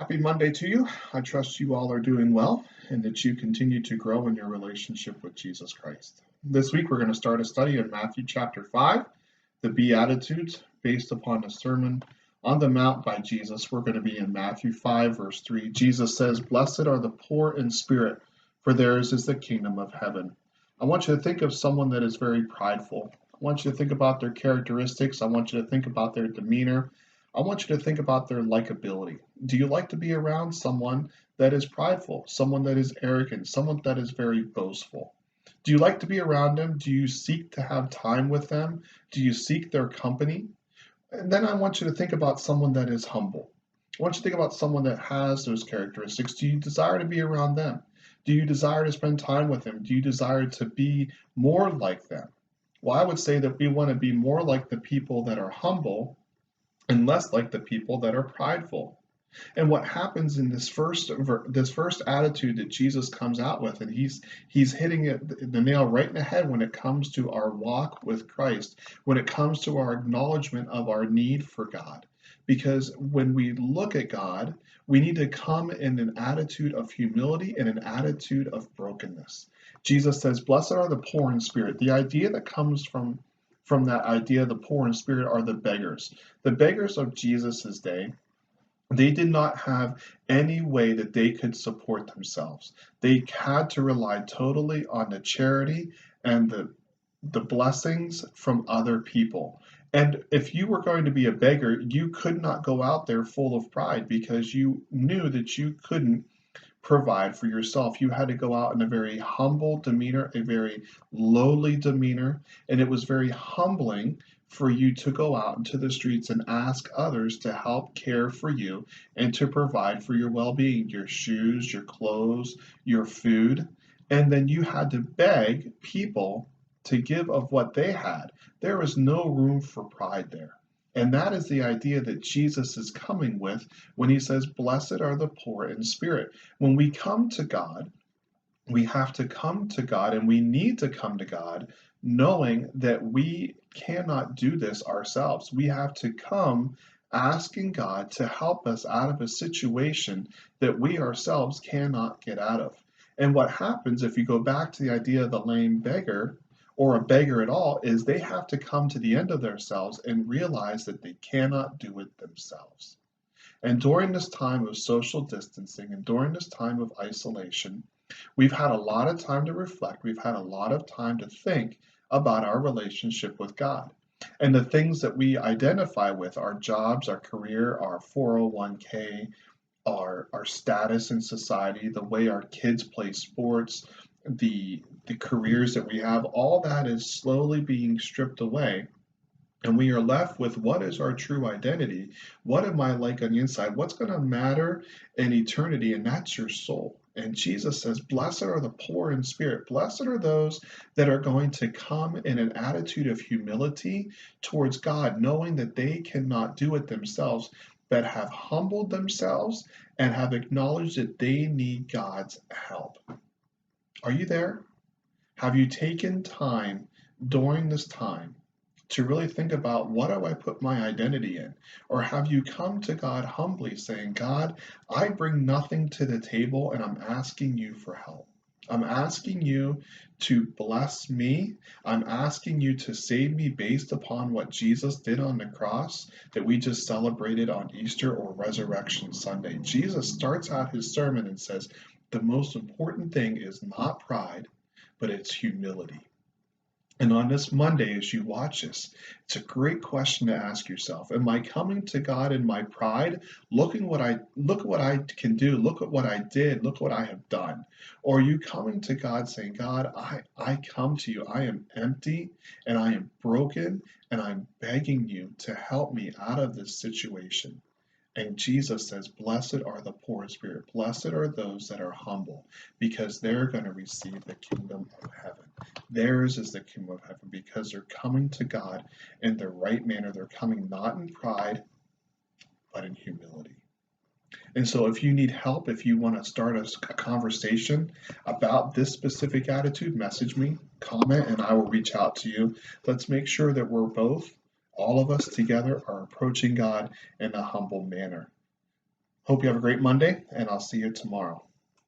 Happy Monday to you. I trust you all are doing well and that you continue to grow in your relationship with Jesus Christ. This week, we're going to start a study of Matthew chapter 5, the Beatitudes, based upon a sermon on the Mount by Jesus. We're going to be in Matthew 5, verse 3. Jesus says, "Blessed are the poor in spirit, for theirs is the kingdom of heaven." I want you to think of someone that is very prideful. I want you to think about their characteristics. I want you to think about their demeanor. I want you to think about their likability. Do you like to be around someone that is prideful, someone that is arrogant, someone that is very boastful? Do you like to be around them? Do you seek to have time with them? Do you seek their company? And then I want you to think about someone that is humble. I want you to think about someone that has those characteristics. Do you desire to be around them? Do you desire to spend time with them? Do you desire to be more like them? Well, I would say that we want to be more like the people that are humble and less like the people that are prideful. And what happens in this first attitude that Jesus comes out with, and he's hitting the nail right in the head when it comes to our walk with Christ, when it comes to our acknowledgement of our need for God. Because when we look at God, we need to come in an attitude of humility and an attitude of brokenness. Jesus says, "Blessed are the poor in spirit." The idea that comes from that idea, the poor in spirit, are the beggars. The beggars of Jesus' day, they did not have any way that they could support themselves. They had to rely totally on the charity and the blessings from other people. And if you were going to be a beggar, you could not go out there full of pride because you knew that you couldn't provide for yourself. You had to go out in a very humble demeanor, a very lowly demeanor, and it was very humbling for you to go out into the streets and ask others to help care for you and to provide for your well being, your shoes, your clothes, your food. And then you had to beg people to give of what they had. There was no room for pride there. And that is the idea that Jesus is coming with when he says, "Blessed are the poor in spirit." When we come to God, we have to come to God and we need to come to God knowing that we cannot do this ourselves. We have to come asking God to help us out of a situation that we ourselves cannot get out of. And what happens if you go back to the idea of the lame beggar or a beggar at all is they have to come to the end of themselves and realize that they cannot do it themselves. And during this time of social distancing and during this time of isolation, we've had a lot of time to reflect. We've had a lot of time to think about our relationship with God. And the things that we identify with, our jobs, our career, our 401k, our status in society, the way our kids play sports, the careers that we have, all that is slowly being stripped away. And we are left with what is our true identity? What am I like on the inside? What's going to matter in eternity? And that's your soul. And Jesus says, "Blessed are the poor in spirit." Blessed are those that are going to come in an attitude of humility towards God, knowing that they cannot do it themselves, but have humbled themselves and have acknowledged that they need God's help. Are you there? Have you taken time during this time to really think about, what do I put my identity in? Or have you come to God humbly saying, "God, I bring nothing to the table and I'm asking you for help. I'm asking you to bless me. I'm asking you to save me based upon what Jesus did on the cross that we just celebrated on Easter or Resurrection Sunday." Jesus starts out his sermon and says, the most important thing is not pride, but it's humility. And on this Monday, as you watch this, it's a great question to ask yourself. Am I coming to God in my pride, look at what I can do, look at what I did, look what I have done? Or are you coming to God saying, "God, I come to you. I am empty and I am broken, and I'm begging you to help me out of this situation." And Jesus says, "Blessed are the poor in spirit. Blessed are those that are humble, because they're going to receive the kingdom of heaven." Theirs is the kingdom of heaven because they're coming to God in the right manner. They're coming not in pride, but in humility. And so, if you need help, if you want to start a conversation about this specific attitude, message me, comment, and I will reach out to you. Let's make sure that we're both, all of us together, are approaching God in a humble manner. Hope you have a great Monday, and I'll see you tomorrow.